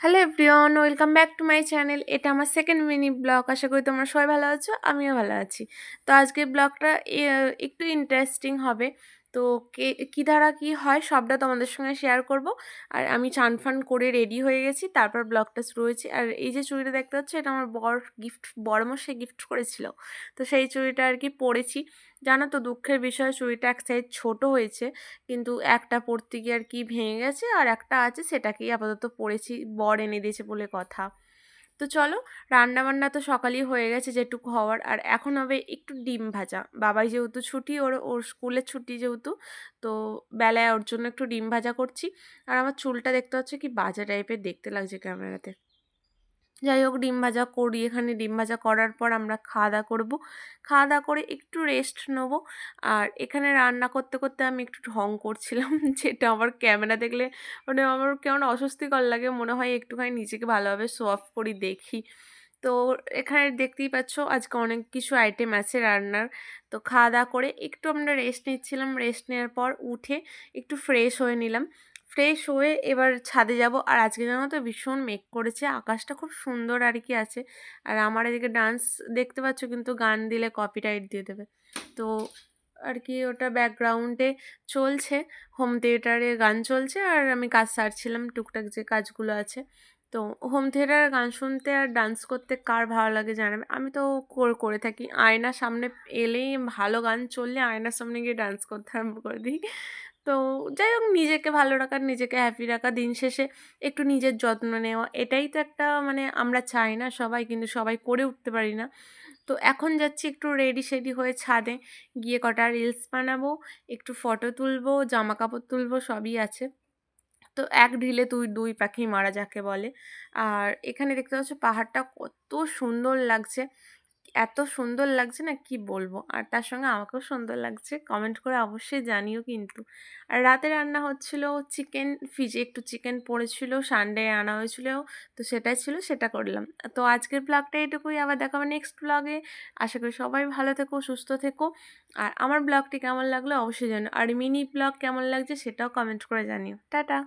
Hello everyone, welcome back to my channel. এটা আমার second mini blog. আশা করি তোমরা সবাই ভালো আছো, আমিও ভালো আছি। তো আজকের ব্লগটা একটু ইন্টারেস্টিং হবে। তো কী দ্বারা কী হয় সবটা তোমাদের সঙ্গে শেয়ার করব। আর আমি চান ফান করে রেডি হয়ে গেছি, তারপর ব্লগটা শুরু হয়েছে। আর এই যে চুড়িটা দেখতে পাচ্ছ, এটা আমার বড়মশাই গিফট করেছিল। তো সেই চুড়িটা আর কি পরেছি। জানো তো, দুঃখের বিষয় চুড়িটা এক সাইজ ছোটো হয়েছে, কিন্তু একটা পরতে গিয়ে আর কি ভেঙে গেছে, আর একটা আছে সেটাকেই আপাতত পরেছি, বর এনে দিয়েছে বলে কথা। তো চলো, রান্নাবান্না তো সকালেই হয়ে গেছে যেটুকু হওয়ার, আর এখন হবে একটু ডিম ভাজা। বাবাই যেহেতু ছুটি, ওর ওর স্কুলের ছুটি যেহেতু, তো বেলায় ওর জন্য একটু ডিম ভাজা করছি। আর আমার চুলটা দেখতে হচ্ছে কি বাজে টাইপের দেখতে লাগছে ক্যামেরাতে। যাই হোক, ডিম ভাজা করি। এখানে ডিম ভাজা করার পর আমরা খাওয়া দাওয়া করবো। খাওয়া দাওয়া করে একটু রেস্ট নেবো। আর এখানে রান্না করতে করতে আমি একটু ঢং করছিলাম যেটা আমার ক্যামেরা দেখলে মানে আমার কেমন অস্বস্তিকর লাগে, মনে হয় একটুখানি নিজেকে ভালোভাবে শো অফ করি দেখি। তো এখানে দেখতেই পাচ্ছ আজকে অনেক কিছু আইটেম আছে রান্নার। তো খাওয়া দাওয়া করে একটু আমরা রেস্ট নিচ্ছিলাম। রেস্ট নেওয়ার পর উঠে একটু ফ্রেশ হয়ে নিলাম। ফ্রেশ হয়ে এবার ছাদে যাব। আর আজকে জানো তো ভীষণ মেঘ করেছে, আকাশটা খুব সুন্দর আর কি আছে। আর আমার এদিকে ডান্স দেখতে পাচ্ছ, কিন্তু গান দিলে কপিরাইট দিয়ে দেবে। তো আর কি ওটা ব্যাকগ্রাউন্ডে চলছে, হোম থিয়েটারে গান চলছে, আর আমি কাজ সারছিলাম টুকটাক যে কাজগুলো আছে। তো হোম থিয়েটারে গান শুনতে আর ডান্স করতে কার ভালো লাগে জানাবে। আমি তো করে থাকি, আয়নার সামনে এলেই ভালো গান চললে আয়নার সামনে গিয়ে ডান্স করতে আরম্ভ করে দিই। তো যাই হোক, নিজেকে ভালো রাখা, নিজেকে হ্যাপি রাখা, দিন শেষে একটু নিজের যত্ন নেওয়া, এটাই তো একটা মানে আমরা চাই না সবাই, কিন্তু সবাই করে উঠতে পারি না। তো এখন যাচ্ছি একটু রেডি সেডি হয়ে ছাদে গিয়ে কটা রিলস বানাবো, একটু ফটো তুলবো, জামা কাপড় তুলবো, সবই আছে। তো এক ঢিলে দুই পাখি মারা যাকে বলে। আর এখানে দেখতে পাচ্ছ পাহাড়টা কত সুন্দর লাগছে, এত সুন্দর লাগছে না কি বলবো। আর তার সঙ্গে আমাকেও সুন্দর লাগছে, কমেন্ট করে অবশ্যই জানিও কিন্তু। আর রাতে রান্না হচ্ছিল চিকেন, ফ্রিজে একটু চিকেন পড়েছিল, সানডে আনা হয়েছিল, তো সেটাই ছিল, সেটা করলাম। তো আজকের ব্লগটা এটুকুই, আবার দেখা হবে নেক্সট ব্লগে। আশা করি সবাই ভালো থেকো, সুস্থ থেকো। আর আমার ব্লগটি কেমন লাগলো অবশ্যই জানিও, আর মিনি ব্লগ কেমন লাগছে সেটাও কমেন্ট করে জানিও। টাটা।